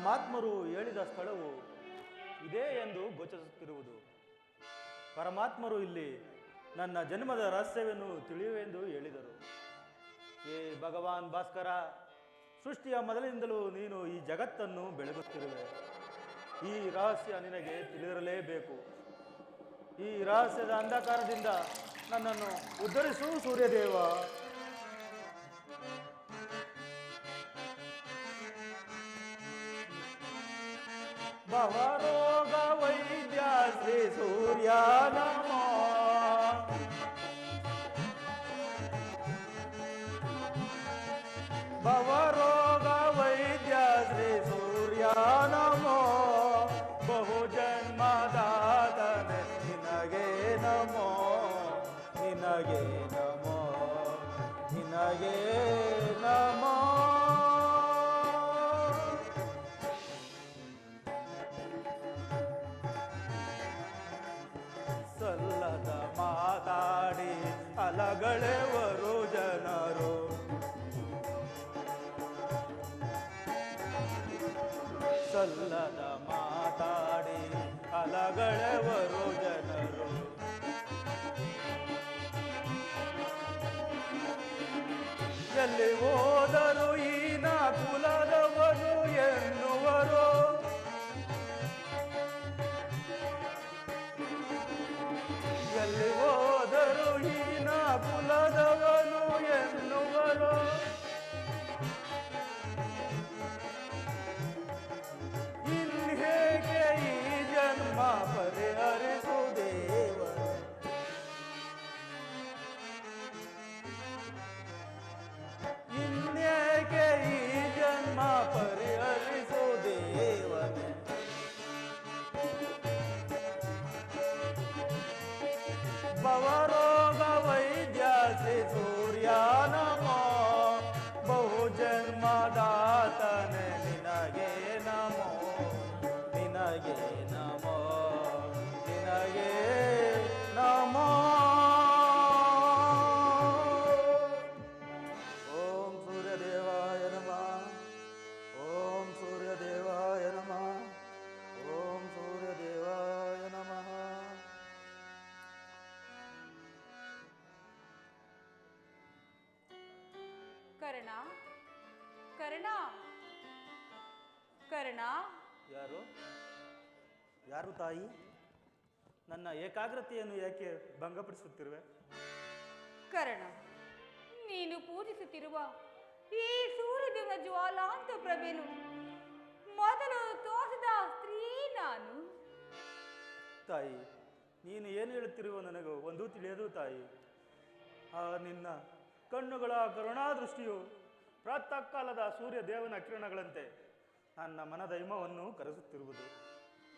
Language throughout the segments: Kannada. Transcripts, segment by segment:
ಪರಮಾತ್ಮರು ಹೇಳಿದ ಸ್ಥಳವು ಇದೇ ಎಂದು ಗೋಚರಿಸುತ್ತಿರುವುದು. ಪರಮಾತ್ಮರು ಇಲ್ಲಿ ನನ್ನ ಜನ್ಮದ ರಹಸ್ಯವನ್ನು ತಿಳಿಯುವೆಂದು ಹೇಳಿದರು. ಏ ಭಗವಾನ್ ಭಾಸ್ಕರ, ಸೃಷ್ಟಿಯ ಮೊದಲಿನಿಂದಲೂ ನೀನು ಈ ಜಗತ್ತನ್ನು ಬೆಳಗುತ್ತಿರುವೆ. ಈ ರಹಸ್ಯ ನಿನಗೆ ತಿಳಿದಿರಲೇಬೇಕು. ಈ ರಹಸ್ಯದ ಅಂಧಕಾರದಿಂದ ನನ್ನನ್ನು ಉದ್ಧರಿಸು ಸೂರ್ಯದೇವ. ಭವರೋಗ ವೈದ್ಯ ಶ್ರೀ ಸೂರ್ಯ ನಮೋ. ಭವರೋಗ ವೈದ್ಯ ಶ್ರೀ ಸೂರ್ಯ ನಮೋ. ಬಹುಜನ್ಮದಾತನೆ ನಿನಗೆ ನಮೋ, ನಿನಗೆ ನಮೋ, ನಿನಗೆ ನಮೋ. ಸಲ್ಲದ ಮಾತಾಡಿ ಅಲಗಳೆವರು ಜನರು. ಸಲ್ಲದ ಮಾತಾಡಿ ಅಲಗಳೆವರು ಜನರು. ಎಲ್ಲಿ ಹೋದರು ಈನ ಕುಲದವರು ಎನ್ನುವರು. ಎಲ್ಲಿ ಹೋದರು ಈನ ಕುಲದವನು ಎನ್ನುವರು. ಇನ್ಹೇಗೆ ಈ ಜನ್ಮ ಪರಿಹರಿಸು ದೇವರು. ಇನ್ಹೇಗೆ ಈ ಜನ್ಮ ಪರಿಹರಿಸು ದೇವನೇ. ಭವರೋಗ ವೈದ್ಯ ಶ್ರೀ ಸೂರ್ಯ ನಮೋ. ಬಹುಜನ್ಮದಾತನೆ ನಿನಗೆ ನಮೋ, ನಿನಗೆ ನಮೋ, ನಿನಗೆ ನಮೋ. ಓಂ ಸೂರ್ಯದೇವಾಯ ನಮಃ. ಓಂ ಸೂರ್ಯದೇವಾಯ ನಮಃ. ಓಂ ಸೂರ್ಯದೇವಾಯ ನಮಃ. ಕರ್ಣ, ಕರ್ಣ, ಕರ್ಣ. ಯಾರು ಯಾರು ತಾಯಿ? ನನ್ನ ಏಕಾಗ್ರತೆಯನ್ನು ಯಾಕೆ ಭಂಗಪಡಿಸುತ್ತಿರುವೆ? ಕರ್ಣ, ನೀನು ಪೂಜಿಸುತ್ತಿರುವ ಈ ಸೂರ್ಯದೇವನ ಜ್ವಾಲಾಂತ ಪ್ರಭೆನು ಮೊದಲು ತೋರಿಸಿದ ಸ್ತ್ರೀ ನಾನು. ತಾಯಿ, ನೀನು ಏನು ಹೇಳುತ್ತಿರುವ ನನಗೂ ಒಂದೂ ತಿಳಿಯದು ತಾಯಿ. ಆ ನಿನ್ನ ಕಣ್ಣುಗಳ ಕರುಣಾದೃಷ್ಟಿಯು ಪ್ರಾತಃ ಕಾಲದ ಸೂರ್ಯ ದೇವನ ಕಿರಣಗಳಂತೆ ನನ್ನ ಮನದ ಹಿಮವನ್ನು ಕರೆಸುತ್ತಿರುವುದು.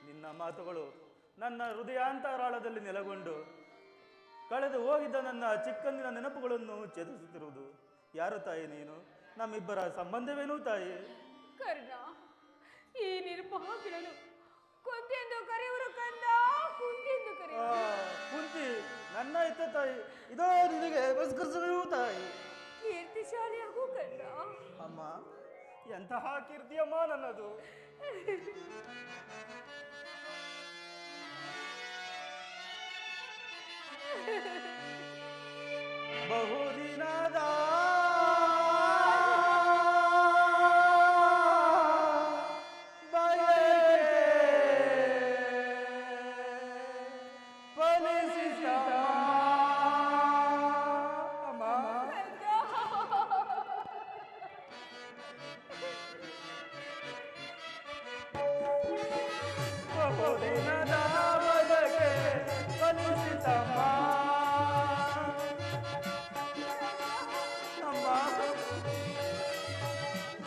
ನಿನ್ನ ಮಾತುಗಳು ನನ್ನ ಹೃದಯಾಂತರಾಳದಲ್ಲಿ ನೆಲೆಗೊಂಡು ಕಳೆದು ಹೋಗಿದ್ದ ನನ್ನ ಚಿಕ್ಕಂದಿನ ನೆನಪುಗಳನ್ನು ಛೇದಿಸುತ್ತಿರುವುದು. ಯಾರು ತಾಯಿ ನೀನು? ನಮ್ಮಿಬ್ಬರ ಸಂಬಂಧವೇನು ತಾಯಿ? ಕರ್ಣ, ಈ ನಿರ್ಭಾಗ್ಯನು ಕುಂತೆಂದು ಕರೆಯುವರು ಕಂದ, ಕುಂತೆಂದು ಕರೆಯುವರು. ಕುಂತಿ ನನ್ನ ಇತ್ತ ತಾಯಿ, ಇದೋ ನಿನಗೆ ನಮಸ್ಕರಿಸುವೆವು ತಾಯಿ. ಕೀರ್ತಿಶಾಲಿಯಾಗೂ ಕಂದ. ಅಮ್ಮ, ಎಂತಹ ಕೀರ್ತಿಯಮ್ಮ ನನ್ನದು. ಬಹುದಿನದ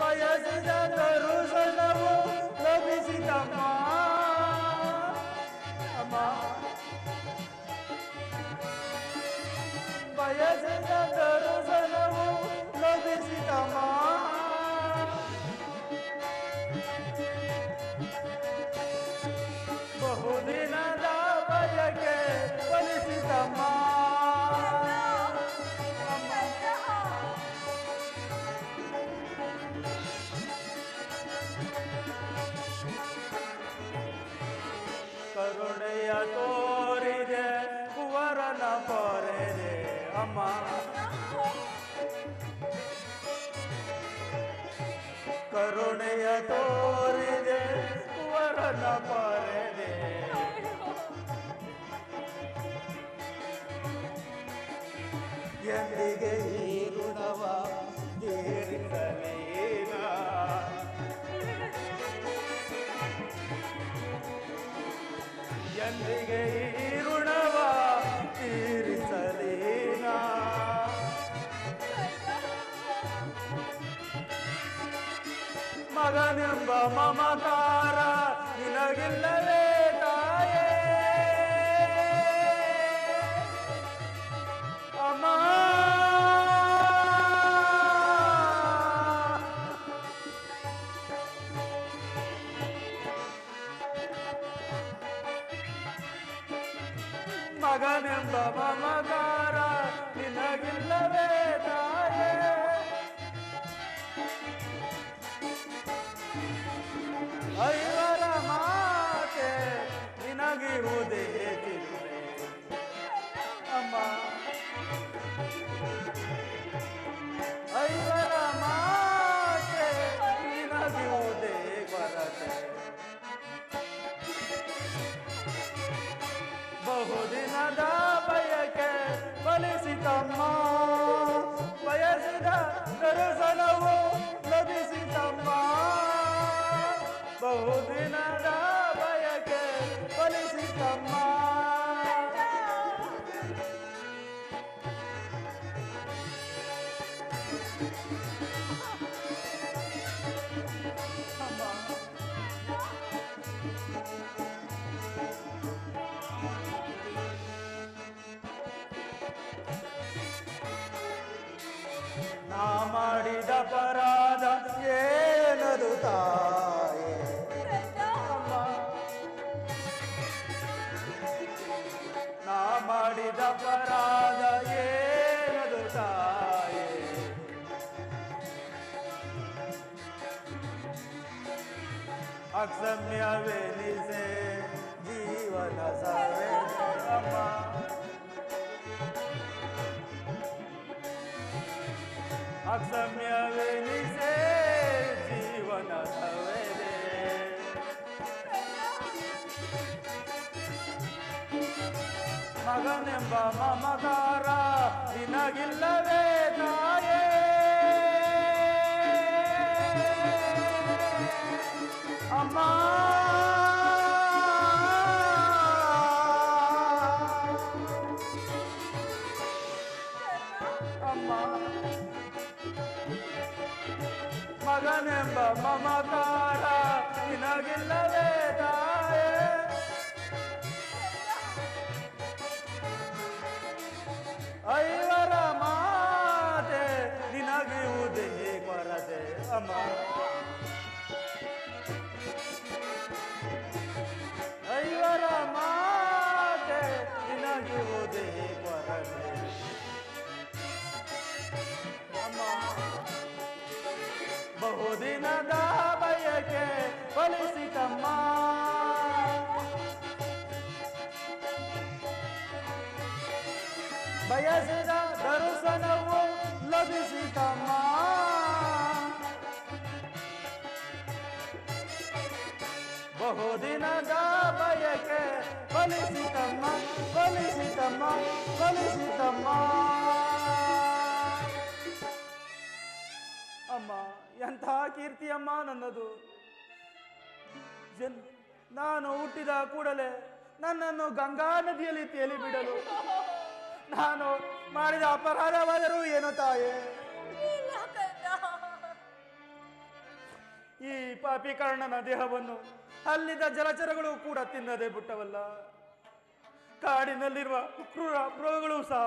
ಬಯಸಿದ ದರುಶನವು ಲಭಿಸಿತಮ್ಮ. ಅಮ್ಮ, ಬಯಸಿದ ದರುಶನವು ಲಭಿಸಿತಮ್ಮ. ಬಹುದಿನದ ಬಯಕೆ ಫಲಿಸಿತಮ್ಮ. ತೋರಿದೆ ಕುವರನ ಪೊರೆದೆ ಅಮ್ಮ. ಕರುಣೆಯ ತೋರಿದೆ ಕುವರನ ಪೊರೆದೆ. ಎಂದಿಗೆ ಈ ಋಣವ ತೀರಿಸಲೇನ. ಎಂದಿಗೆ ಈ ಋಣವ ತೀರಿಸಲೇನ. ಮಗನೆಂಬ ಮಮಕಾರ ನಿನಗಿಲ್ಲವೇ ತಾಯೇ ಅಮ್ಮ. ಮಗನೆಂಬ ಮಮಕಾರ ನಿನಗಿಲ್ಲವೇ ತಾಯೇ. ಐವರ ಮಾತೆ ನಿನಗಿರುವುದೇ ಚಿಂತೆ ಅಮ್ಮ. ಐವರ ಮಾತೆ ನಿನಗಿರುವುದೇ ಕೊರತೆ. ಬಹುದಿನದ ಬಯಕೆ ಫಲಿಸಿತಮ್ಮ. ಬಯಸಿದ ದರ್ಶನವು ಲಭಿಸಿತಮ್ಮ. ಬಹುದಿನದ ಬಯಕೆ ಫಲಿಸಿತಮ್ಮ. ನಾ ಮಾಡಿದ ಅಪರಾಧ ಏನದು ತಾಯೇ ಅಮ್ಮ. ನಾ ಮಾಡಿದ ಅಪರಾಧ ಏನದು ತಾಯೇ. ಅಕ್ಷಮ್ಯವೆನಿಸೆ ಜೀವನ ಸವೆ ಅಮ್ಮ. ಅಕ್ಷಮ್ಯವೆನಿಸೆ ಜೀವನ ಸವೆದೆ. ಮಗನೆಂಬ ಮಮಕಾರ ನಿನಗಿಲ್ಲವೇ ತಾಯೇ ಅಮ್ಮ. ಅಮ್ಮ ಮಗನೆಂಬ ಮಮಕಾರ ನಿನಗಿಲ್ಲವೇ ತಾಯೇ. ಐವರ ಮಾತೆ ನಿನಗಿರುವುದೇ ಕೊರತೆ ಅಮ್ಮ. ಐವರ ಮಾತೆ ನಿನಗಿರುವುದೇ ಕೊರತೆ ಅಮ್ಮ. ಬಹುದಿನದ ಬಯಕೆ ಫಲಿಸಿತಮ್ಮ. ಬಯಸಿದ ದರ್ಶನವು ಲಭಿಸಿತಮ್ಮ. ಬಹುದಿನದ ಬಯಕೆ ಫಲಿಸಿತಮ್ಮ. ಫಲಿಸಿತಮ್ಮ ಫಲಿಸಿತಮ್ಮ ಅಮ್ಮ. ಎಂಥ ಕೀರ್ತಿ ಅಮ್ಮ ನನ್ನದು. ನಾನು ಹುಟ್ಟಿದ ಕೂಡಲೇ ನನ್ನನ್ನು ಗಂಗಾ ನದಿಯಲ್ಲಿ ತೇಲಿ ಬಿಡಲು ನಾನು ಮಾಡಿದ ಅಪರಾಧವಾದರೂ ಏನು ತಾಯೇ. ಈ ಪಾಪಿಕರ್ಣನ ದೇಹವನ್ನು ಅಲ್ಲಿದ್ದ ಜಲಚರಗಳು ಕೂಡ ತಿನ್ನದೆ ಬಿಟ್ಟವಲ್ಲ. ಕಾಡಿನಲ್ಲಿರುವ ಕ್ರೂರ ಮೃಗಗಳು ಸಹ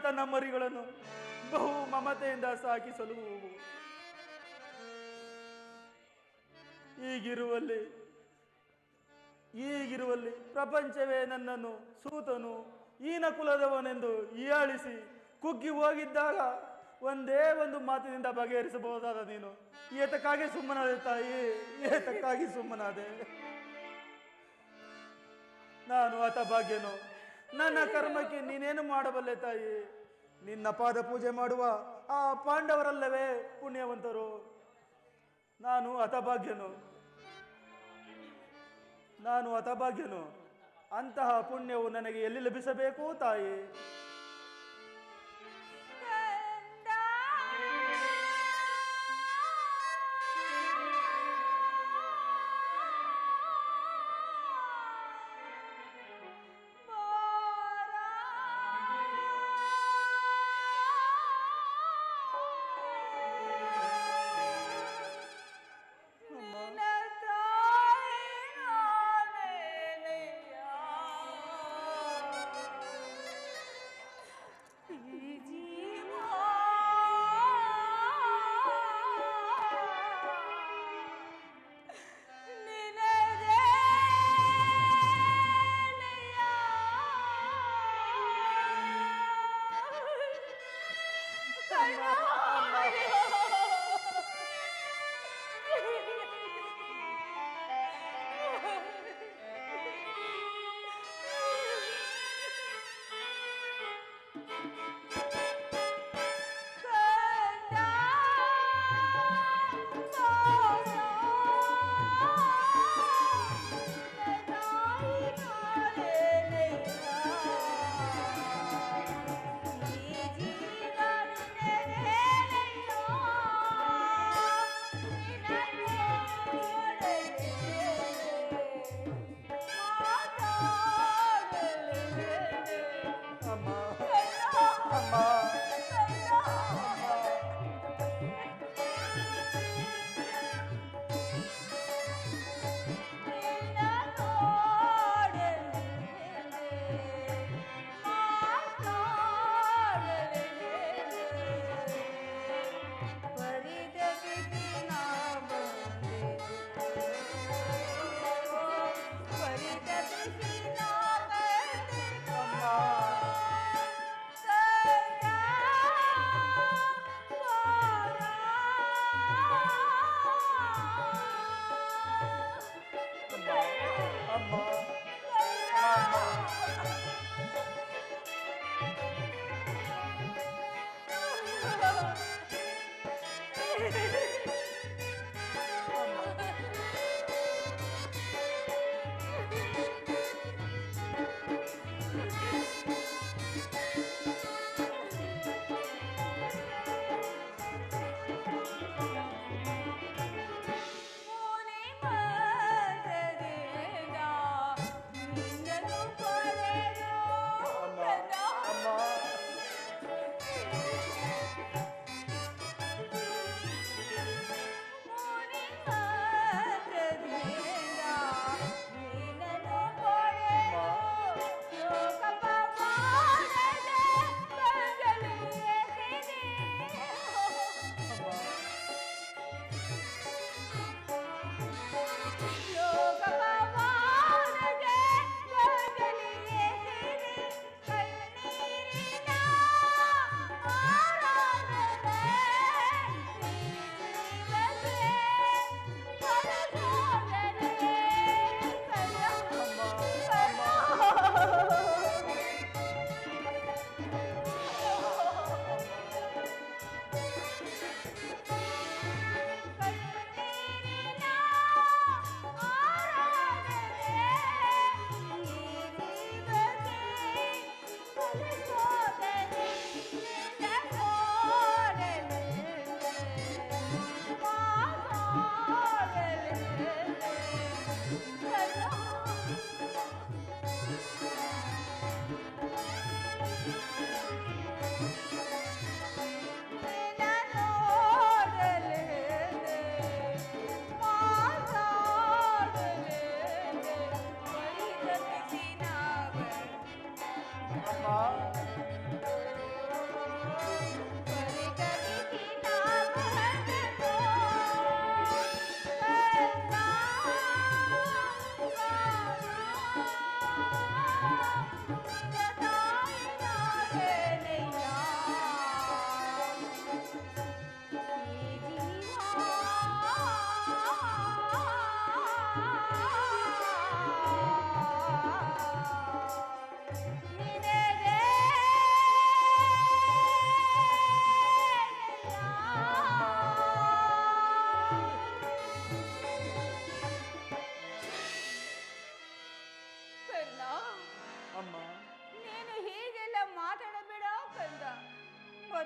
ತನ್ನ ಮರಿಗಳನ್ನು ಬಹು ಮಮತೆಯಿಂದ ಸಾಕಿ ಸಲುಹುವು. ಈಗಿರುವಲ್ಲಿ ಪ್ರಪಂಚವೇ ನನ್ನನ್ನು ಸೂತನು ಈನ ಕುಲದವನೆಂದು ಹೀಯಾಳಿಸಿ ಕುಗ್ಗಿ ಹೋಗಿದ್ದಾಗ ಒಂದೇ ಒಂದು ಮಾತಿನಿಂದ ಬಗೆಹರಿಸಬಹುದಾದ ನೀನು ಏತಕ್ಕಾಗಿ ಸುಮ್ಮನಾದೆ ತಾಯಿ, ಏತಕ್ಕಾಗಿ ಸುಮ್ಮನಾದೆ. ನಾನು ಹತಭಾಗ್ಯನು. ನನ್ನ ಕರ್ಮಕ್ಕೆ ನೀನೇನು ಮಾಡಬಲ್ಲೆ ತಾಯಿ? ನಿನ್ನ ಪಾದ ಪೂಜೆ ಮಾಡುವ ಆ ಪಾಂಡವರಲ್ಲವೇ ಪುಣ್ಯವಂತರು. ನಾನು ಹತಭಾಗ್ಯನು. ಅಂತಹ ಪುಣ್ಯವು ನನಗೆ ಎಲ್ಲಿ ಲಭಿಸಬೇಕು ತಾಯಿ?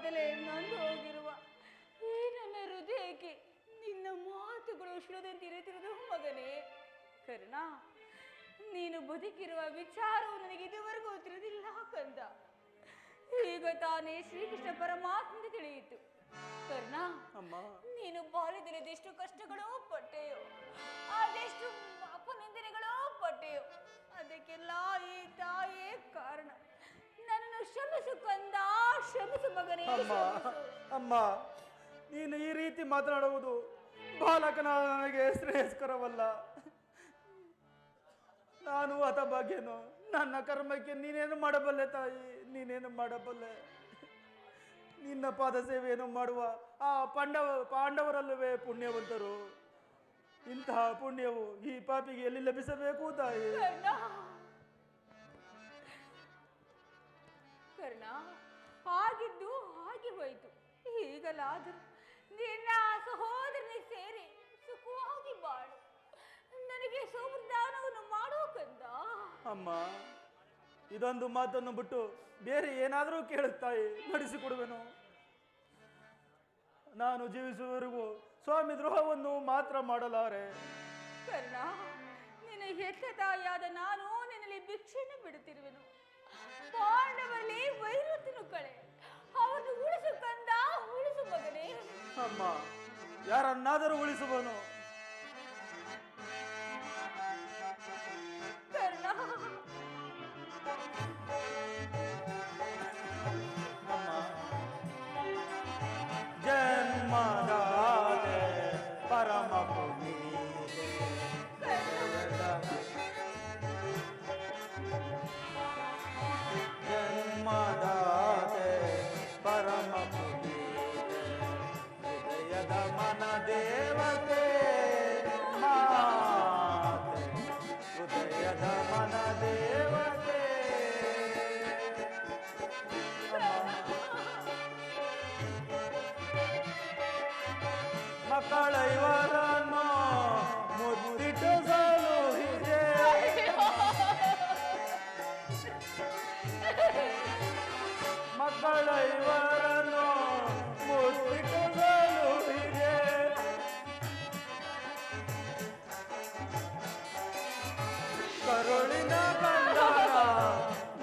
ಮೊದಲೇ ನಂದು ಹೋಗಿರುವ ಈ ನನ್ನ ಹೃದಯಕ್ಕೆ ನಿನ್ನ ಮಾತುಗಳು ಶಿರದಂತಿರುತ್ತಿರುವುದು ಮಗನೇ. ಕರ್ಣ, ನೀನು ಬದುಕಿರುವ ವಿಚಾರವು ನನಗೆ ಇದುವರೆಗೂ ತಿಳಿದಿಲ್ಲ ಕಂದ. ಈಗ ತಾನೇ ಶ್ರೀಕೃಷ್ಣ ಪರಮಾತ್ಮ ತಿಳಿಯಿತು. ಕರ್ಣ, ಅಮ್ಮ, ನೀನು ಬಾಲ್ಯದಲ್ಲಿ ಅದೆಷ್ಟು ಕಷ್ಟಗಳೋ ಪಟ್ಟೆಯೋ, ಅದೆಷ್ಟು ಅಪನಿಂದನೆಗಳೋ ಪಟ್ಟೆಯೋ, ಅದಕ್ಕೆಲ್ಲ ಈ ತಾಯೇ ಕಾರಣ. ನನ್ನನ್ನು ಕ್ಷಮಿಸು ಕಂದ, ಕ್ಷಮಿಸು ಮಗನೇ, ಅಮ್ಮ, ಕ್ಷಮಿಸು. ಅಮ್ಮ, ನೀನು ಈ ರೀತಿ ಮಾತನಾಡುವುದು ಬಾಲಕನ ನನಗೆ ಶ್ರೇಯಸ್ಕರವಲ್ಲ. ನಾನು ಹತಭಾಗ್ಯನು. ನನ್ನ ಕರ್ಮಕ್ಕೆ ನೀನೇನು ಮಾಡಬಲ್ಲೆ ತಾಯಿ, ನೀನೇನು ಮಾಡಬಲ್ಲೆ? ನಿನ್ನ ಪಾದ ಸೇವೆಯನ್ನು ಮಾಡುವ ಆ ಪಾಂಡವರಲ್ಲವೇ ಪುಣ್ಯವಂತರು. ಇಂತಹ ಪುಣ್ಯವು ಈ ಪಾಪಿಗೆ ಎಲ್ಲಿ ಲಭಿಸಬೇಕು ತಾಯಿ? ಕರ್ಣ, ಕರ್ಣ, ಆಗಿದ್ದು ಹಾಗೆ ಹೋಯಿತು. ಈಗಲಾದರೂ ನಿನ್ನ ಸಹೋದರನೇ ಸೇರಿ ಸುಖವಾಗಿ ಬಾಳು. ನನಗೆ ಸೌದಾನವನ್ನು ಮಾಡೋ ಕಂದ. ಅಮ್ಮ, ಇದೊಂದು ಮಾತನ್ನು ಬಿಟ್ಟು ಬೇರೆ ಏನಾದರೂ ಕೇಳುತ್ತಾಯಿ, ನಡೆಸಿಕೊಡುವೆನು. ನಾನು ಜೀವಿಸುವವರೆಗೂ ಸ್ವಾಮಿ ದ್ರೋಹವನ್ನು ಮಾತ್ರ ಮಾಡಲಾರೆ. ಕರ್ಣ, ನಿನ್ನ ಹೆತ್ತ ತಾಯಿಯಾದ ನಾನು ನಿನ್ನಲ್ಲಿ ಭಿಕ್ಷೆಯನ್ನು ಬಿಡುತ್ತಿರುವೆನು. ಪಾಂಡವರಲ್ಲಿ ವೈರತ್ವನು ಕಳೆ, ಅವನು ಉಳಿಸು ಕಂದ, ಉಳಿಸು ಮಗನೇ. ಅಮ್ಮ, ಯಾರನ್ನಾದರೂ ಉಳಿಸುವನು. ಕರ್ಣ, ಅಮ್ಮ, ಜನ್ಮದಾತೆ ಪರಮ ಪುನೀತೆ, ಜನ್ಮದಾತೆ ಪರಮ ಪುನೀತೆ, ಹೃದಯದ ಮನ ದೇವತೆ ಮಾತೆ, ಹೃದಯದ ಮನ ದೇವತೆ. ಮಕ್ಕಳ ಇವರನ್ನು ಮುದ್ದಿಟ್ಟು ಸಲುಹಿದೆ, ಮಕ್ಕಳ ಇವರನ್ನು ಮುದ್ದಿಟ್ಟು ಸಲುಹಿದೆ. ಕರುಳಿನ ಬಂಧನ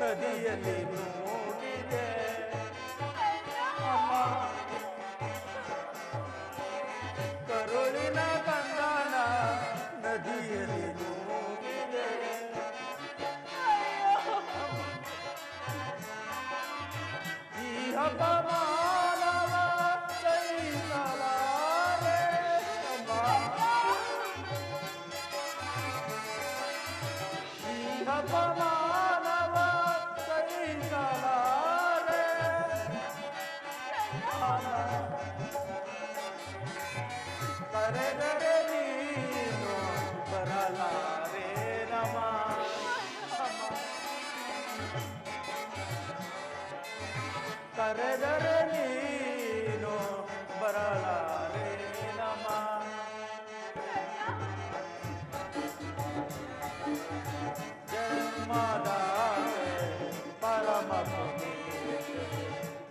ನದಿಯಲ್ಲಿ ನೂಗಿದೆ. ಅಮ್ಮ, ಕರುಳಿನ ಬಂಧನ ನದಿಯಲ್ಲಿ ನೂಗಿದೆ. ಈ ಅಪಮಾನವ ಸಹಿಸಲಾರೆ. ಅಮ್ಮ, ಈ ಅಪಮಾನವ ಸಹಿಸಲಾರೆ. ಕರೆದರೆ ನೀನು ಬರಲಾರೆ ನಮ. ಕರೆದರೆ ನೀನು ಬರಲಾರೆ ನಮ. ಜನ್ಮದಾತೆ ಪರಮ ಪುನೀತೆ,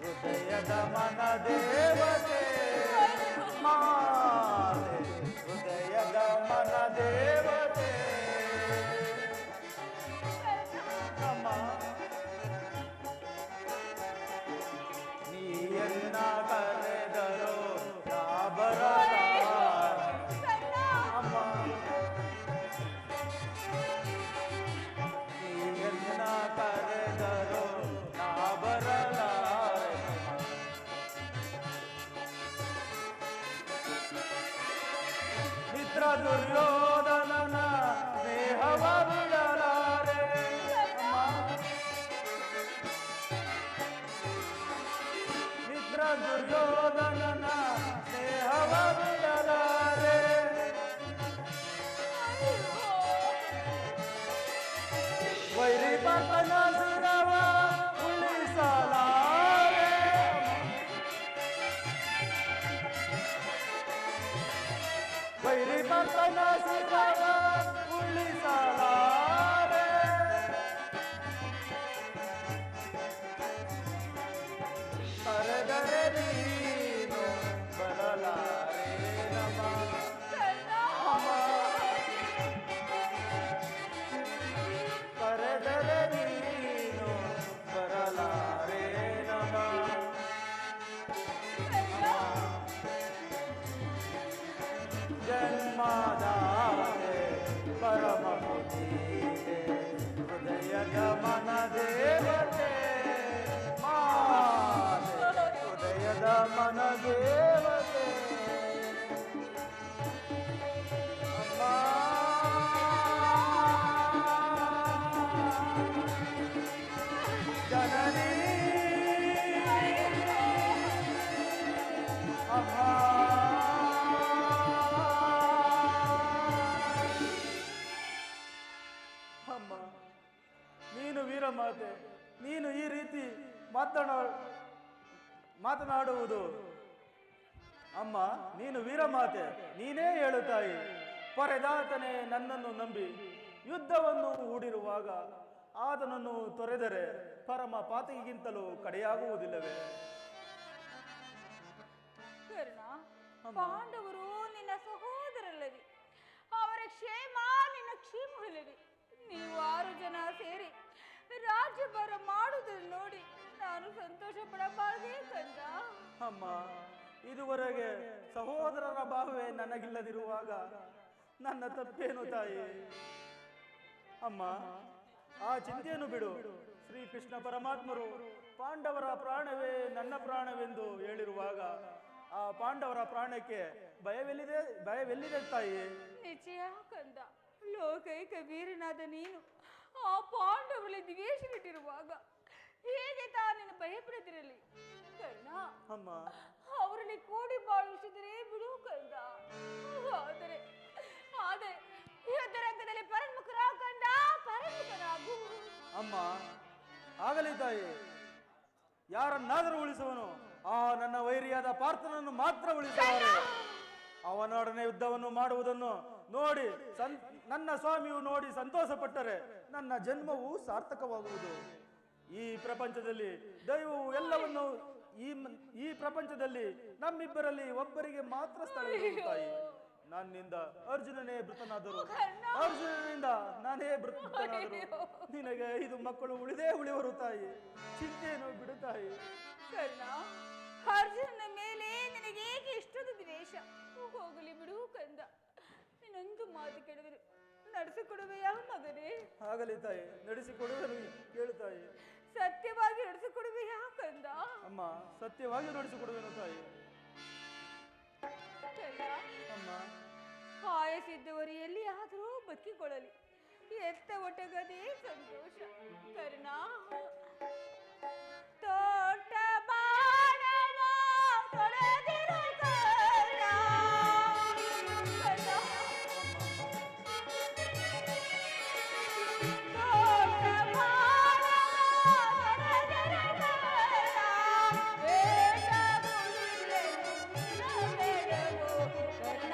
ಹೃದಯದ ಮನ ದೇವತೆ ಮಾತೆ, ಹೃದಯದ ಮನ ದೇವತೆ. ಅಮ್ಮ, ನೀಯನ್ನ ಕರೆದರು ನಾ ಬರಲಾರೆ. ಅಮ್ಮ, ನೀಯನ್ನ ಕರೆದರು ನಾ ಬರಲಾರೆ. ಮಿತ್ರ ದುರ್ಯೋಧನನ ಸ್ನೇಹವ ಬಿಡಲಾರೆ. ಮಿತ್ರ ದುರ್ಯೋಧನನ ಸ್ನೇಹವ ಬಿಡಲಾರೆ. ವೈರಿ ಪಾಪನ ಶಿರವ ಉಳಿಸಲಾರೆ. ವೈರಿ ಪಾಪನ ಶಿರವ ಉಳಿಸಲಾರೆ. ಕರೆದರೆ ವೀರಮಾತೆ, ನೀನು ಈ ರೀತಿ ಮಾತನಾಡುವುದು ಅಮ್ಮ, ನೀನು ವೀರಮಾತೆ, ನೀನೇ ಹೇಳು ತಾಯಿ. ಪೊರೆದಾತನೇ ನನ್ನನ್ನು ನಂಬಿ ಯುದ್ಧವನ್ನು ಹೂಡಿರುವಾಗ ಆತನನ್ನು ತೊರೆದರೆ ಪರಮ ಪಾತಕಿಗಿಂತಲೂ ಕಡೆಯಾಗುವುದಿಲ್ಲವೇ? ಕರ್ಣ, ಪಾಂಡವರು ನಿನ್ನ ಸಹೋದರಲ್ಲವೇ? ಅವರ ಕ್ಷೇಮ ನಿನ್ನ ಕ್ಷೇಮವಲ್ಲವೇ? ನೀವು 6 ಜನ ಸೇರಿ ರಾಜ್ಯಭಾರ ಮಾಡುವುದನ್ನು ನೋಡಿ ನಾನು ಸಂತೋಷ ಪಡಬಾರದೇ ಕಂದ? ಅಮ್ಮ, ಇದುವರೆಗೆ ಸಹೋದರರ ಭಾವವೇ ನನಗಿಲ್ಲದಿರುವಾಗ ನನ್ನ ತಪ್ಪೇನು ತಾಯಿ? ಅಮ್ಮ, ಆ ಚಿಂತೆಯನ್ನು ಬಿಡು. ಶ್ರೀಕೃಷ್ಣ ಪರಮಾತ್ಮರು ಪಾಂಡವರ ಪ್ರಾಣವೇ ನನ್ನ ಪ್ರಾಣವೆಂದು ಹೇಳಿರುವಾಗ ಆ ಪಾಂಡವರ ಪ್ರಾಣಕ್ಕೆ ಭಯವೆಲ್ಲಿದೆ ತಾಯಿ? ನಿಜ ಕಂದ, ಲೋಕೈಕ ವೀರನಾದ ನೀನು ಆ ಪಾಂಡವರಲ್ಲಿ ದ್ವೇಷವಿಟ್ಟಿರುವಾಗ ಹೇಗೆ ತಾನೇನು ಭಯಪಡದಿರಲಿ ಕರ್ಣ? ಅಮ್ಮ, ಅವರಲ್ಲಿ ಕೂಡಿ ಬಾಳಿಸಿದರೆ ಬಿಡು ಕಂದ. ಆದರೆ ಆದರೆ ಯುದ್ಧರಂಗದಲ್ಲಿ ಕಂದ, ಪರಮುಖರಾಗು. ಅಮ್ಮ, ಆಗಲಿ ತಾಯಿ. ಯಾರನ್ನಾದರೂ ಉಳಿಸುವನು, ಆ ನನ್ನ ವೈರಿಯಾದ ಪಾರ್ಥನನ್ನು ಮಾತ್ರ ಉಳಿಸುವನು. ಅವನೊಡನೆ ಯುದ್ಧವನ್ನು ಮಾಡುವುದನ್ನು ನೋಡಿ ನನ್ನ ಸ್ವಾಮಿಯು ನೋಡಿ ಸಂತೋಷ ಪಟ್ಟರೆ ನನ್ನ ಜನ್ಮವು ಸಾರ್ಥಕವಾಗುವುದು. ಈ ಪ್ರಪಂಚದಲ್ಲಿ ದೈವವು ಎಲ್ಲವನ್ನು ಈ ಪ್ರಪಂಚದಲ್ಲಿ ನಮ್ಮಿಬ್ಬರಲ್ಲಿ ಒಬ್ಬರಿಗೆ ಮಾತ್ರ ಸ್ಥಳವಿರುವುದು ತಾಯಿ. ನನ್ನಿಂದ ಅರ್ಜುನನೇ ಮೃತನಾದರು, ಅರ್ಜುನನಿಂದ ನಾನೇ ಮೃತನಾದರು. ನಿನಗೆ 5 ಮಕ್ಕಳು ಉಳಿವರು ತಾಯಿ. ಚಿಂತೆಯನ್ನು ಬಿಡು ತಾಯಿ. ಕರ್ಣ, ಅರ್ಜುನನ ಮೇಲೆ ನಿನಗೆ ಏಕೆ ಇಷ್ಟೊಂದು ದ್ವೇಷ? ಹೋಗಲಿ ಬಿಡು ಕಂದ. ಇನ್ನೊಂದು ಮಾತು ಕೇಳಿದರು ನಡೆಸಿಕೊಡುವೆಯಾ ಮಗನೇ? ಆಗಲಿ ತಾಯಿ, ನಡೆಸಿಕೊಡುವೆನು. ಕೇಳು ತಾಯಿ. ಸತ್ಯವಾಗಿ ನಡೆಸಿಕೊಡುವೆಯಾ ಕಂದ? ಅಮ್ಮ, ಸತ್ಯವಾಗಿ ನಡೆಸಿಕೊಡುವೆನು ತಾಯಿ. ಅಮ್ಮ, ಆಯಸಿದ್ದವರು ಎಲ್ಲಿಯಾದರೂ ಬದುಕಿಕೊಳ್ಳಲಿ, ಎತ್ತ ಒಟ್ಟಗದೇ ಸಂತೋಷ. ಕರ್ಣ, ತೋಟ ಬಾಣವ ತೊಳೆದಿರು ಕರ್ಣ. ಕರ್ಣ, ತೋಟ ಬಾಣವ ತೊಳೆದಿರು ಕರ್ಣ. ಬೇಡ ಮುಗಿಲೆನು ಇರಬೇಡವೋ ಕರ್ಣ.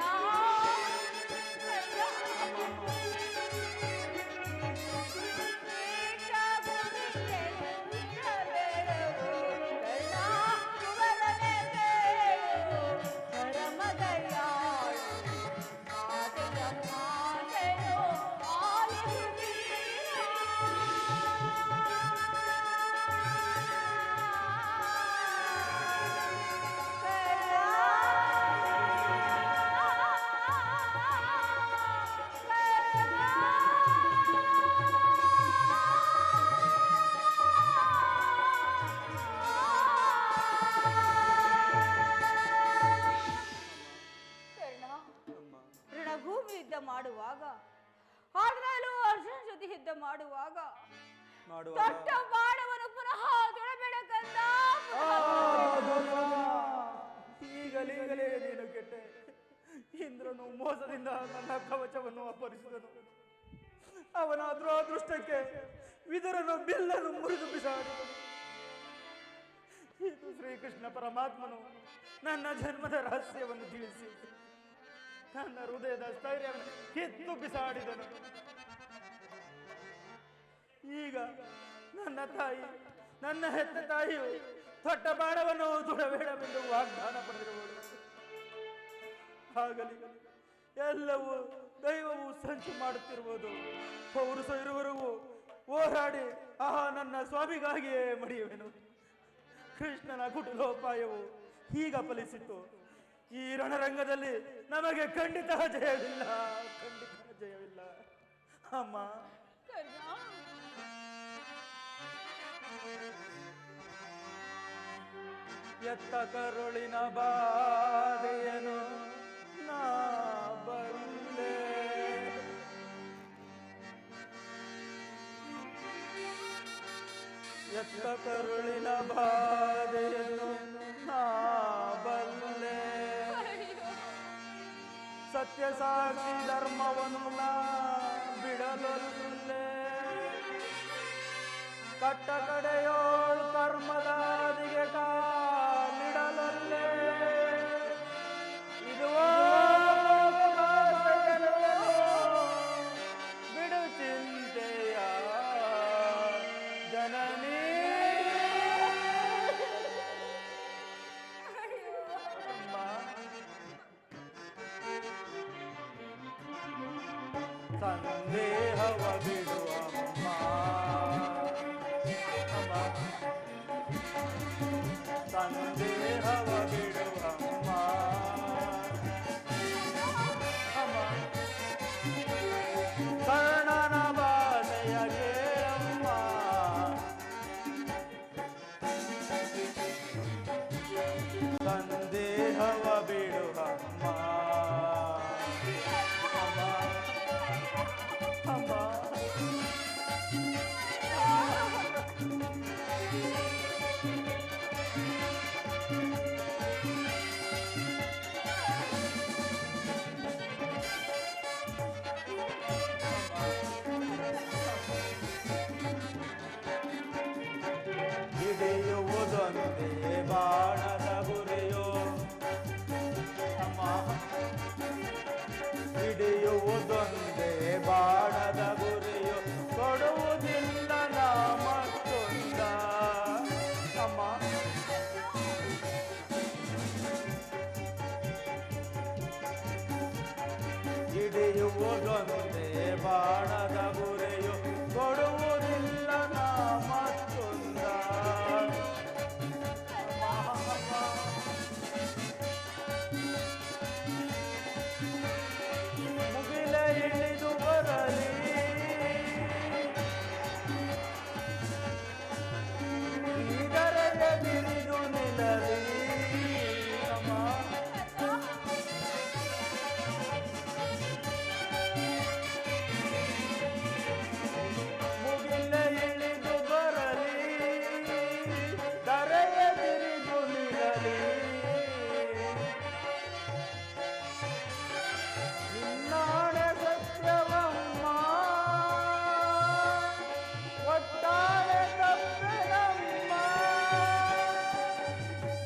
ಮಾಡುವಾಗ ಅದರಲ್ಲೂ ಅರ್ಜುನ ಜೊತೆ ಯುದ್ಧ ಮಾಡುವಾಗ ದೊಡ್ಡ ಬಾಣವನ್ನು ಪುನಃ ತೊಡಬೇಡ ಕಂದ. ಈಗಲೇ ನೀನು ಕೆಟ್ಟೆ. ಇಂದ್ರನು ಮೋಸದಿಂದ ನನ್ನ ಕವಚವನ್ನು ಅಪಹರಿಸಿದನು. ಅವನ ಅದೃಷ್ಟಕ್ಕೆ ವಿದುರನು ಬಿಲ್ಲನ್ನು ಮುರಿದು ಬಿಸಾಡಿದನು. ಇದು ಶ್ರೀಕೃಷ್ಣ ಪರಮಾತ್ಮನು ನನ್ನ ಜನ್ಮದ ರಹಸ್ಯವನ್ನು ತಿಳಿಸಿ ನನ್ನ ಹೃದಯದ ಸ್ಥೈರ್ಯವನ್ನು ಕಿತ್ತು ಬಿಸಾಡಿದನು. ಈಗ ನನ್ನ ತಾಯಿ, ನನ್ನ ಹೆತ್ತ ತಾಯಿಯು ದೊಡ್ಡ ಬಾಣವನ್ನು ತೊಡಬೇಡವೆಂದು ವಾಗ್ದಾನ ಪಡೆದಿರುವುದು. ಆಗಲಿ, ಎಲ್ಲವೂ ದೈವವು ಸಂಚು ಮಾಡುತ್ತಿರುವುದು. ಪೌರುಷ ಇರುವವರೆಗೂ ಹೋರಾಡಿ ನನ್ನ ಸ್ವಾಮಿಗಾಗಿಯೇ ಮಡಿಯುವೆನು. ಕೃಷ್ಣನ ಕುಟಿಲೋಪಾಯವು ಈಗ ಫಲಿಸಿತು. ಈ ರಣರಂಗದಲ್ಲಿ ನಮಗೆ ಖಂಡಿತ ಜಯವಿಲ್ಲ, ಖಂಡಿತ ಜಯವಿಲ್ಲ. ಅಮ್ಮ, ಎತ್ತ ಕರುಳಿನ ಬಾಧೆಯನು ನಾ ಬಲ್ಲೆ, ಎತ್ತ ಕರುಳಿನ ಬಾಧೆಯನು ನಾ ಬಲ್ಲೆ, ಸತ್ಯ ಸಾಕ್ಷಿ ಧರ್ಮವನ್ನು ನಾ ಬಿಡಲೊಲ್ಲೆ, ಕಟ್ಟ ಕಡೆಯೋಳ್ ಕರ್ಮದಾದಿಗೆ ಕಾಲಿಡಲಲ್ಲೇ ಇದುವೋ ಬಿಡು ಚಿಂತೆಯ ಜನನೀ ಅಮ್ಮ. ಸಂದೇಹವ ಬಿಡು ಅಮ್ಮ ಅಮ್ಮ. ಸಂದೇಹವ ಬಿಡು ಅಮ್ಮ ಅಮ್ಮ. ಕರ್ಣನ ಬಾಧೆಯ ಕೇಳಮ್ಮ ಸಂದೇಹವ ಬಿಡು ಅಮ್ಮ ಅಮ್ಮ ಅಮ್ಮ. ಹಿಡಿಯುವುದೊಂದೇ ಬಾಣದ ಗುರಿಯೋ ಅಮ್ಮ. ಹಿಡಿಯುವುದೊಂದೇ ಬಾಣದ ಗುರಿಯೋ ಕೊಡುವುದಿಲ್ಲ ನಾ ಮತ್ತೊಂದ ಅಮ್ಮ. ಹಿಡಿಯುವುದೊಂದೇ ಬಾಣದ ಗುರಿಯೋ ಕೊಡುವುದಿಲ್ಲ ನಾ ಮತ್ತೊಂದ ಅಮ್ಮ. ಮುಗಿಲ ಇಳಿದು ಬರಲಿ ಈಗರೆಯ ಬಿರಿದು ನಿಲ್ಲಲಿ ಅಮ್ಮ. ಮುಗಿಲ ಇಳಿದು ಬರಲಿ ದರೆಯ ಬಿರಿದು ನಿಲ್ಲಲಿ ನಿನ್ನಾಣೆ ಸತ್ಯವಮ್ಮ ಒಟ್ಟಾರೆ ತಪ್ಪೆನಮ್ಮ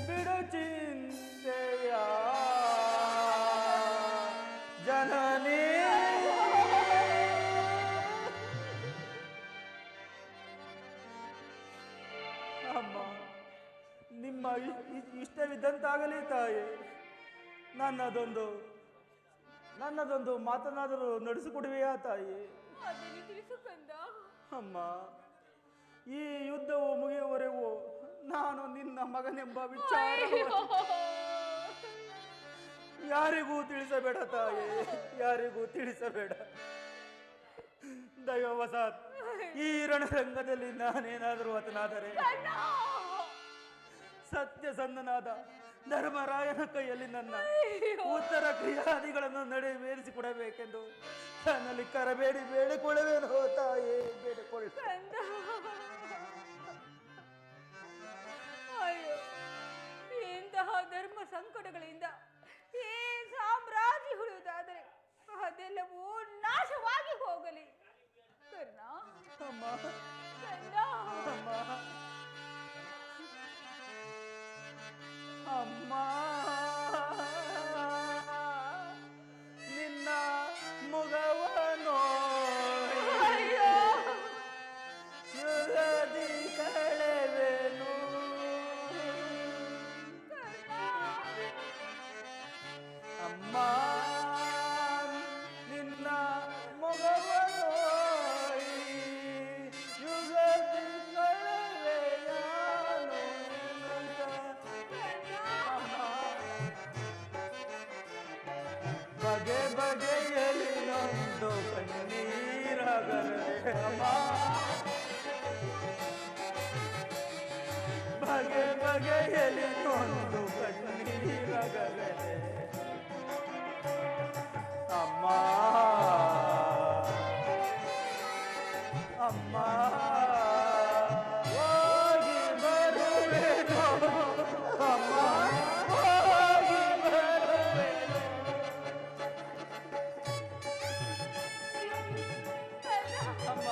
ಬಿಡು ಚಿಂತೆಯ ಜನನೀ ಅಮ್ಮ. ನಿಮ್ಮ ಇಷ್ಟವಿದ್ದಂತಾಗಲಿ ತಾಯಿ. ನನ್ನದೊಂದು ಮಾತನಾದರೂ ನಡೆಸಿಕೊಡುವೆಯಾ ತಾಯಿ? ಅದನ್ನು ತಿಳಿಸು ಕಂದ. ಅಮ್ಮ, ಈ ಯುದ್ಧವು ಮುಗಿಯುವವರೆಗೂ ನಾನು ನಿನ್ನ ಮಗನೆಂಬ ವಿಚಾರ ಯಾರಿಗೂ ತಿಳಿಸಬೇಡ ತಾಯಿ, ಯಾರಿಗೂ ತಿಳಿಸಬೇಡ. ದೈವವಸಾತ್ ಈ ರಣರಂಗದಲ್ಲಿ ನಾನೇನಾದರೂ ಹತನಾದರೆ ಸತ್ಯಸಂಧನಾದ ಧರ್ಮರಾಯನ ಕೈಯಲ್ಲಿ ನನ್ನ ಉತ್ತರ ಕ್ರಿಯಾದಿಗಳನ್ನು ನೆರವೇರಿಸಿಕೊಡಬೇಕೆಂದು ನನ್ನಲ್ಲಿ ಕರಬೇಡಿ ಬೇಡಿಕೊಳ್ಳುವೇನೋ ತಾಯಿ, ಬೇಡಿಕೊಳ್ಳ. ಅಯ್ಯೋ, ಇಂತಹ ಧರ್ಮ ಸಂಕಟಗಳಿಂದ ಈ ಸಾಮ್ರಾಜ್ಯ ಉಳಿಯುವುದಾದರೆ ಅದೆಲ್ಲವೂ ನಾಶವಾಗಿ ಹೋಗಲಿ. ಕರ್ಣ, ಅಮ್ಮ, ಕರ್ಣ, ಅಮ್ಮ, ಅಮ್ಮ, ನಿನ್ನ ಮುಗವನೋ ಅಯ್ಯೋ, ಯುಗದಿ ಕಳೆವೆನು. ಕರ್ಣ, ಅಮ್ಮ, ನಿನ್ನ ಮೊಗವನೋ ಯುಗದಿ ಕಳೆವೆಯಾನು. ಬಗೆ ಬಗೆಯಲ್ಲಿ ನೊಂದು ಕಣ್ಣೀರಾಗರೆ ಅಮ್ಮ, ಬಗೆ ಬಗೆಯಲ್ಲಿ ನೊಂದು ಕಣ್ಣೀರಾಗರೆ ಅಮ್ಮ, ಅಮ್ಮ, ಹೋಗಿ ಬರುವೆನೋ ಅಮ್ಮ, ಹೋಗಿ ಬರುವೆನೋ. ಅಮ್ಮ,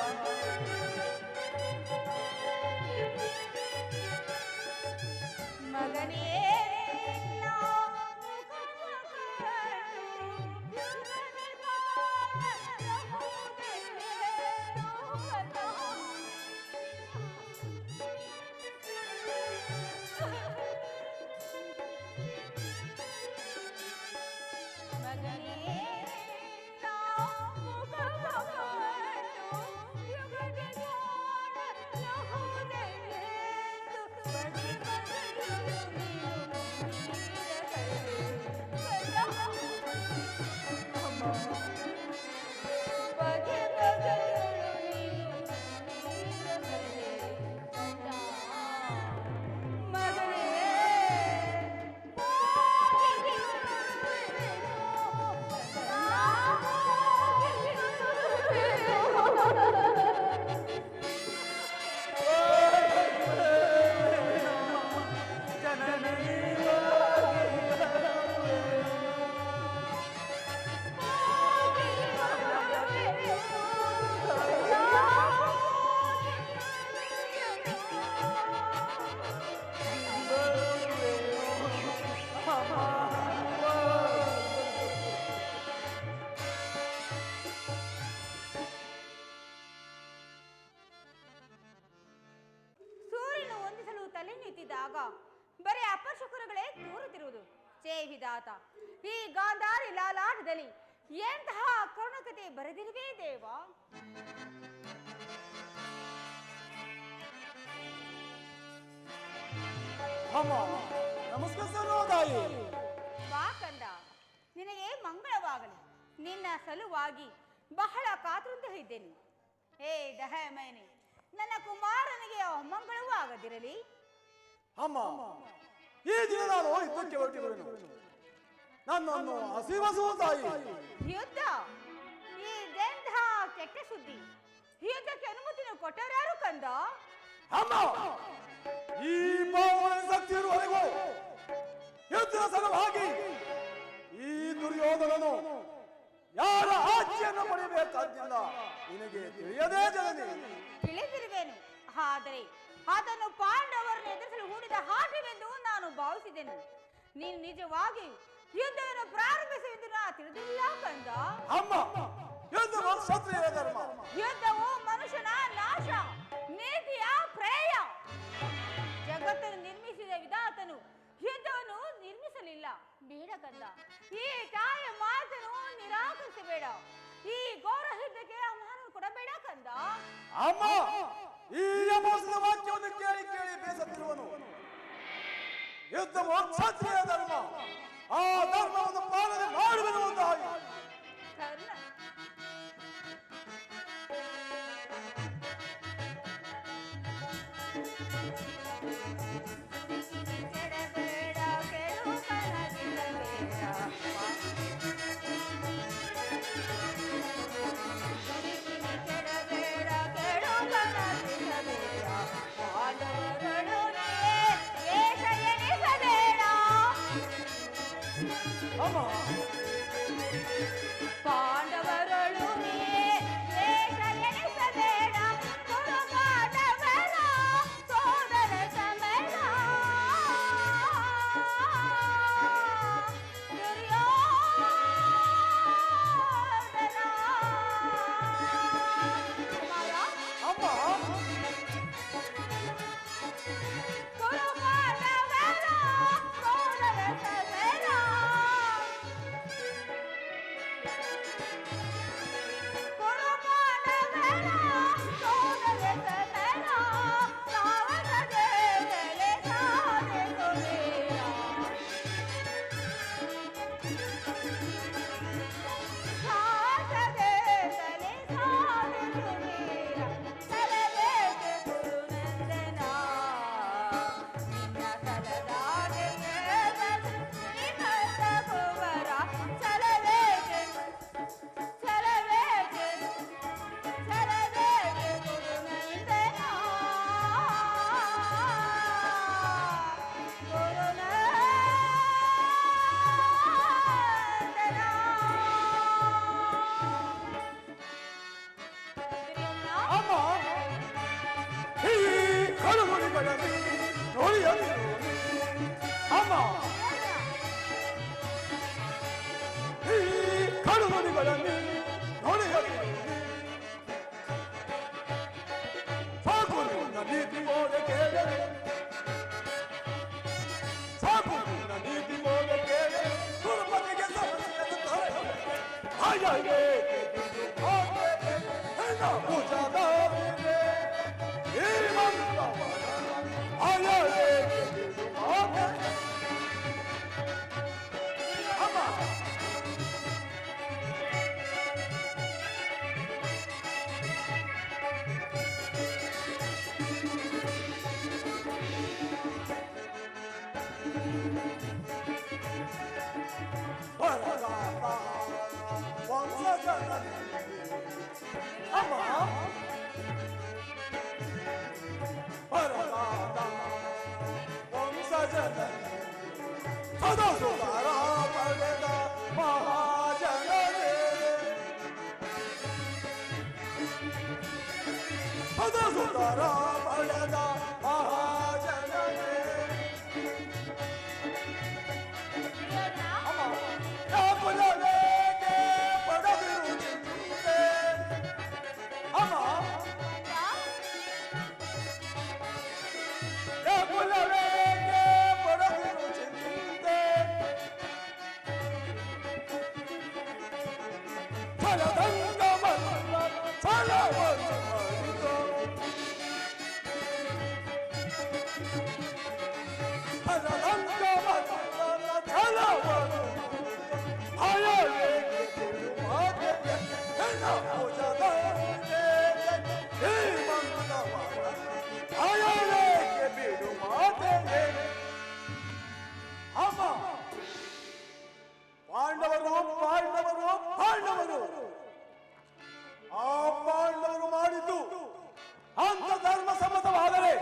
ಬರೀ ಅಪಶಕುನಗಳೇ ತೋರುತ್ತಿರುವುದು. ಛೇ ವಿಧಾತ, ಈ ಗಾಂಧಾರಿ ಲಾಲಾಟದಲ್ಲಿ ಎಂತಹ ಕರುಣಕತೆ ಬರೆದಿರುವೆ ದೇವ. ಅಮ್ಮ ನಮಸ್ಕಾರ ತಾಯಿ. ಬಾ ಕಂದ, ನಿನಗೆ ಮಂಗಳವಾಗಲಿ. ನಿನ್ನ ಸಲುವಾಗಿ ಬಹಳ ಕಾತುರದಿಂದ ಇದ್ದೇನೆ. ಹೇ ದಹಮಯನೆ, ನನ್ನ ಕುಮಾರನಿಗೆ ಅಮಂಗಳವೂ ಆಗದಿರಲಿ. ಅಮ್ಮ ಈ ದಿನ ನಾನು ಯುದ್ಧಕ್ಕೆ ಹೊರಟಿರುವೆನು. ನನ್ನನ್ನು ಹಸಿವಸುವ ತಾಯಿ. ಯುದ್ಧ? ಇದೆಂಥ ಕೆಟ್ಟ ಸುದ್ದಿ. ಯುದ್ಧಕ್ಕೆ ಅನುಮತಿಯನ್ನು ಕೊಟ್ಟರಾರು ಕಂದ? ಅಮ್ಮ ಈ ಪಾವನ ಶಕ್ತಿ ಇರುವವರೆಗೂ ಯುದ್ಧದ ಸಲುವಾಗಿ ಈ ದುರ್ಯೋಧನನು ಯಾರ ಆಜ್ಞೆಯನ್ನು ಪಡೆಯಬೇಕಾಗಿಲ್ಲ. ನಿನಗೆ ತಿಳಿಯದೇ ಜನನಿ. ತಿಳಿದಿರುವೆನು, ಆದರೆ ಅದನ್ನು ಪಾಂಡವರನ್ನು ಎದುರಿಸಲು ಹೂಡಿದ ಆಟವೆಂದು ನಾನು ಭಾವಿಸಿದೆನು. ನೀನು ನಿಜವಾಗಿ ಯುದ್ಧವನ್ನು ಪ್ರಾರಂಭಿಸುವುದು ನಾ ತಿಳಿದಿಲ್ಲ ಕಂದ. ಅಮ್ಮ ಯುದ್ಧವು ಕ್ಷತ್ರಿಯ ಧರ್ಮ. ಯುದ್ಧವು ಮನುಷ್ಯನ ನಾಶ, ನೀತಿಯ ಪ್ರಳಯ. ಜಗತ್ತನ್ನು ನಿರ್ಮಿಸಿದ ವಿಧಾತನು ಯುದ್ಧವನ್ನು ನಿರ್ಮಿಸಲಿಲ್ಲ. ಬೇಡ ಕಂದ, ಈ ತಾಯಿಯ ಮಾತನ್ನು ನಿರಾಕರಿಸಬೇಡ. ಈ ಘೋರ ಯುದ್ಧಕ್ಕೆ ಅವಮಾನ ಕೊಡಬೇಡ ಕಂದ. ಅಮ್ಮ ಈ ಅಮೋಸದ ವಾಕ್ಯವನ್ನು ಕೇಳಿ ಕೇಳಿ ಬೇಸತ್ತಿರುವನು. ಯುದ್ಧವು ಕ್ಷತ್ರಿಯ ಧರ್ಮ. ಆ ಧರ್ಮವನ್ನು ಪಾಲನೆ ಮಾಡುವುದು ತಾಯಿ. ಕರ್ಣ ಕೆಡಬೇಡ, ಕೆಡು ಕನಸಿಡಬೇಡ. ಕೆಡಬೇಡ, ಕೆಡು ಕನಸಿಡಬೇಡ. ಪಾಂಡವರೊಡನೆ ವೇಷ ಎಣಿಸಬೇಡ. ಅಮ್ಮ ಪಾಂಡವರೊಡನೆ ವೇಷ ಎಣಿಸಬೇಡ. ಕುರು ಪಾಂಡವರ ಸೋದರ ಸಮೇತ ದುರ್ಯೋಧನ. ಕುಮಾರ, ಅಮ್ಮ ಕುರು ಪಾಂಡವರ ಸೋದರ ಸಮೇತ ಕುರು ಪಾಂಡವರ ಸೋದರ ಸಮೇತ ಸಾವಕದೆ ತಲೆ ಸಾದೆ ಕೊನೆಯ. ಸಾಸದೆ ತಲೆ ಸಾದೆ ಕೊನೆಯ. ಸಲಬೇಕೆ ಗುರುನಂದನ, ನಿನ್ನ ಸಲದಾಗೆ ನಿನ್ನ ಕುವರ. ಸಲಬೇಕೆ ಸಲಬೇಕೆ ಸಲಬೇಕೆ ಗುರುನಂದನ, ಗುರುನಂದನ. ಅಮ್ಮ ಈ ಕಳುವಳಿಗಳಲ್ಲಿ ನೋಡಿಯದು. ಅಮ್ಮ ಈ ಕಳುವಳಿಗಳಲ್ಲಿ ನೋಡಿಯದು. ಸಾಕು ನಿನ್ನ ನೀತಿ ಮೋದ ಕೇಳಲು. ಸಾಕು ನಿನ್ನ ನೀತಿ ಮೋದ ಕೇಳಲು. ಕುರುಪತಿಗೆ ಸಮಸ್ಯೆ ಹಾಗೆ ಪೂಜಾದಾರಿದೆ ಈ ಮಂತ್ರ ಹಾಗೆ ಅಮ್ಮ ಅಮ್ಮ ವಂಶಜನ ಸದಾ ಸುಧಾರ ಪಡೆದ ಮಹಾಜನರೇ. ಸದಾ ಸುಧಾರ ಪಡೆದ ಮಹಾಜನರೇ. ಅಮ್ಮ ಯಾಪುಲವೇಗೆ ಪಡೆದಿರು ಚಿಂತೆ. ಅಮ್ಮ ಯಾಪುಲವೇಗೆ ಛಲವನ್ನು ಮಾಡಿತು. ಅನಂತ ಮನದ ಛಲವನ್ನು ಭಯವೇಕೆ ಬಿಡು ಮಾತೆಗೆ ನನ್ನ ಭುಜದ ಮೇಲೆ ಶ್ರೀಮಂತವಾದ ಭಯವೇಕೆ ಬಿಡು ಮಾತೆಗೆ. ಅಮ್ಮ, ಪಾಂಡವರು ಪಾಂಡವರು ಪಾಂಡವರು ಆ ಪಾಂಡವರು ಮಾಡಿದ್ದು ಅಂತ ಧರ್ಮ ಸಮ್ಮತವಾದರೆ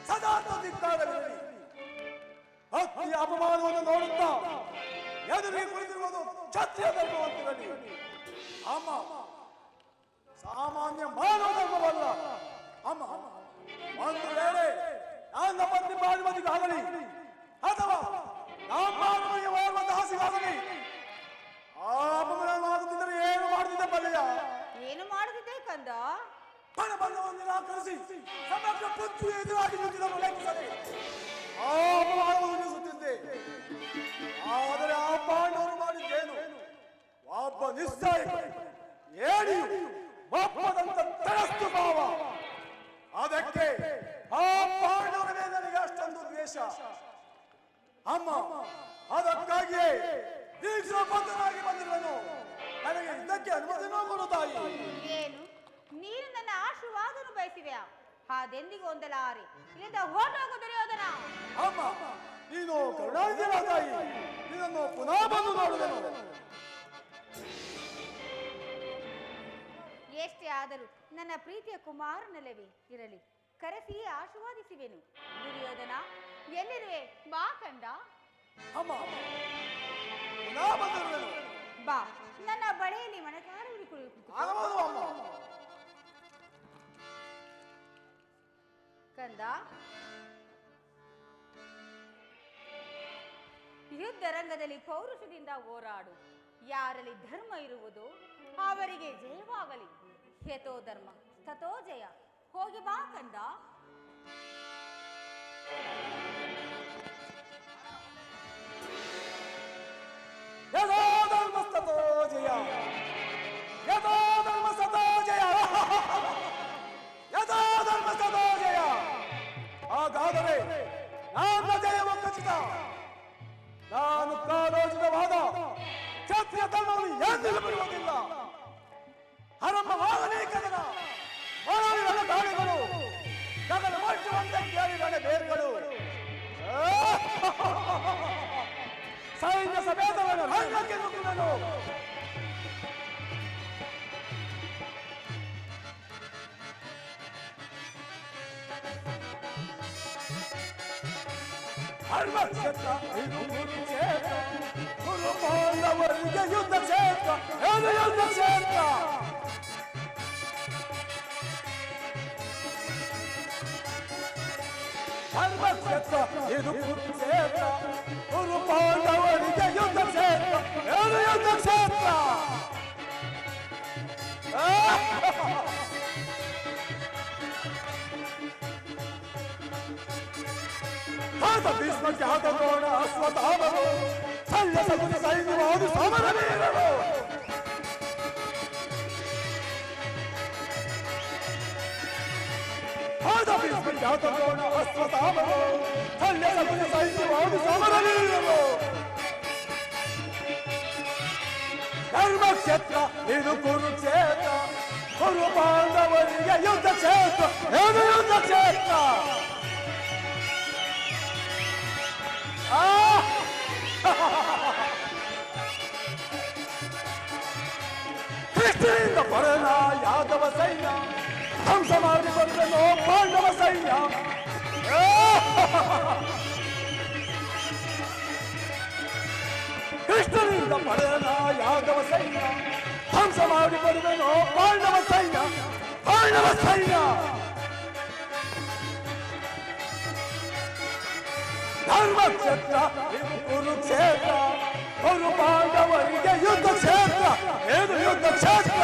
ಸದಾ ಧಿಕ್ಕಾರವಿರಲಿ. ಭಕ್ತಿಯ ಅಪಮಾನವನ್ನು ನೋಡುತ್ತಾ ಎದುರಿಗೆ ಕುಳಿತಿರುವುದು ಕ್ಷತ್ರಿಯ ಧರ್ಮವಂತಿರಲಿ. ಅಮ್ಮ, ಸಾಮಾನ್ಯ ಮಾನವ ಧರ್ಮವಲ್ಲ. ಅಮ್ಮ, ಒಂದು ವೇಳೆ ನನ್ನ ಪತ್ನಿ ಪಾರ್ವತಿಗಾಗಲಿ ಅಥವಾ ನಮ್ಮ ವಾರುವ ದಾಸಿಗಾಗಲಿ ಆ ಅಪಮಾನವಾಗುತ್ತಿದ್ದರೆ ಏನು ಮಾಡುತ್ತಿದ್ದ ಬಲ್ಲೆಯ? ಏನು ಮಾಡುತ್ತಿದ್ದೆ ಕಂದ? ಪಣಬಂಧವನ್ನು ನಿರಾಕರಿಸಿ ಸಮಗ್ರ ಪುತ್ರಿ ಎದುರಾಗಿ ನಿಂತಿದ್ದನ್ನು ಲೆಕ್ಕಿಸದೆ ಆ ಅಪಮಾನವನ್ನು ನಿಲ್ಲಿಸುತ್ತಿದ್ದೆ. ಆದರೆ ಆ ಪಾಂಡವರು ಮಾಡಿದ್ದೇನು? ಒಬ್ಬ ನಿಶ್ಚಯ ಏಡಿ ಒಪ್ಪದಂತ ತಳಸ್ತು ಭಾವ. ಅದಕ್ಕೆ ಆ ಪಾಂಡವರ ಮೇಲೆ ನನಗೆ ಅಷ್ಟೊಂದು ದ್ವೇಷ. ಅಮ್ಮ, ಅದಕ್ಕಾಗಿಯೇ ದೀಕ್ಷಾಬದ್ಧನಾಗಿ ಬಂದಿರುವನು. ನನಗೆ ಇದಕ್ಕೆ ಅನುಮತಿನೂ ಕೊಡು ತಾಯಿ. ಏನು ನೀನು ನನ್ನ ಆಶೀರ್ವಾದನ ಬಯಸಿವೆಯಾ? ಅದೆಂದಿಗೂ ಹೊಂದಲಾರೆ. ಇಲ್ಲಿಂದ ಹೊರಟೋಗು ದುರ್ಯೋಧನ. ಅಮ್ಮ, ನೀನು ಕರುಣಾನಿಧಿಯ ತಾಯಿ, ನಿನ್ನನ್ನು ಪುನಃ ಬಂದು ನೋಡುವೆನು. ಎಷ್ಟೇ ಆದರೂ ನನ್ನ ಪ್ರೀತಿಯ ಕುಮಾರನಲ್ಲವೇ ಇರಲಿ, ಕರೆಸಿ ಆಶೀರ್ವಾದಿಸುವೆನು. ದುರ್ಯೋಧನ, ಎಲ್ಲಿರುವೆ? ಬಾ ಕಂದ. ಅಮ್ಮ, ಪುನಃ ಬಂದಿರುವೆನು. ಬಾ, ನನ್ನ ಬಳೆಯಲ್ಲಿ ಮಣಕಾರೂರಿ ಕುಳಿತು. ಆಗಬಹುದು ಅಮ್ಮ. ಕಂದ, ಯುದ್ಧ ರಂಗದಲ್ಲಿ ಪೌರುಷದಿಂದ ಹೋರಾಡು. ಯಾರಲ್ಲಿ ಧರ್ಮ ಇರುವುದು ಅವರಿಗೆ ಜಯವಾಗಲಿ. ಯಥೋ ಧರ್ಮ ತಥೋ ಜಯ. ಹೋಗಿ ಬಾ ಕಂದ. ಯಥೋ ಧರ್ಮಸ್ತಥೋ ಜಯ, ಯಥೋ ಧರ್ಮಸ್ತಥೋ ಜಯ, ಯಥೋ ಧರ್ಮಸ್ತಥೋ ಜಯ. ಹಾಗಾದರೆ ನನ್ನ ಜಯವು ಖಚಿತ. ನಾನು ಕಾಲೋಚಿತವಾದ ಕ್ಷತ್ರಿಯ ಧರ್ಮವನ್ನು ಎಂದಿಗೂ ಬಿಡುವುದಿಲ್ಲ. ಆರಂಭವಾಗಲಿ ಕದನ. ಮರಳಿ ನನ್ನ ದಾಳಿಗಳು ಗಗನ ಮಟ್ಟುವಂತೆ ಕೇಳಿ ನನ್ನ ಬೇರುಗಳು. ಸೈನ್ಯ ಸಮೇತವನ್ನು ರಂಗಕ್ಕೆ ನುಗ್ಗುವೆನು. ಧರ್ಮಕ್ಷೇತ್ರ ಇದು ಕುರುಕ್ಷೇತ್ರ. ಕುರು ಪಾಂಡವರಿಗೆ ಯುದ್ಧ ಕ್ಷೇತ್ರ. ಏನು ಯುದ್ಧ ಕ್ಷೇತ್ರ? ಧರ್ಮಕ್ಷೇತ್ರ ಇದು ಕುರುಕ್ಷೇತ್ರ. ಕುರು ಪಾಂಡವರಿಗೆ ಯುದ್ಧ ಕ್ಷೇತ್ರ. ಏನು ಯುದ್ಧ ಕ್ಷೇತ್ರ? ಭೀಷ್ಮಕ್ಕೆ ಹಾಕೋಣ ಅಶ್ವತ್ಥಾಮನು. ಶಲ್ಯ ಸಗುನಿ ಸೈನ್ಯವಾದು ಸಮರವೀರರು. ಭೀಷ್ಮಕ್ಕೆ ಹಾಕೋಣ ಅಶ್ವತ್ಥಾಮನು. ಶಲ್ಯ ಸಗುನಿ ಸೈನ್ಯವಾದು ಸಮರವೀರರು. ಧರ್ಮಕ್ಷೇತ್ರ ಇದು ಕುರುಕ್ಷೇತ್ರ. ಕುರು ಪಾಂಡವರಿಗೆ ಯುದ್ಧ ಕ್ಷೇತ್ರ. ಏನು ಯುದ್ಧ ಕ್ಷೇತ್ರ? ಕೃಷ್ಣನಿಂದ ಬರನ ಯಾದವ ಸೈನ್ಯ ಧ್ವಂಸ ಮಾಡಿ ಬಂದನು ಪಾಂಡವ ಸೈನ್ಯ. ಕೃಷ್ಣನಿಂದ ಬರನ ಯಾದವ ಸೈನ್ಯ ಧ್ವಂಸ ಮಾಡಿ ಬರುವೆನು ಪಾಂಡವ ಸೈನ್ಯ. ಪಾಂಡವ ಸೈನ್ಯ ಧರ್ಮಕ್ಷೇತ್ರ ಇದು ಕುರುಕ್ಷೇತ್ರ. ಕುರು ಪಾಂಡವರಿಗೆ ಯುದ್ಧ ಕ್ಷೇತ್ರ. ಏನು ಯುದ್ಧ ಕ್ಷೇತ್ರ?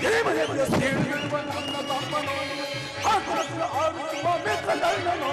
ದೇವರಿಗೆ ಸೀಳಿರುವ ನನ್ನ ತಮ್ಮನು, ಆತನ ಆಡುವ ಮಿತ್ರನನ್ನು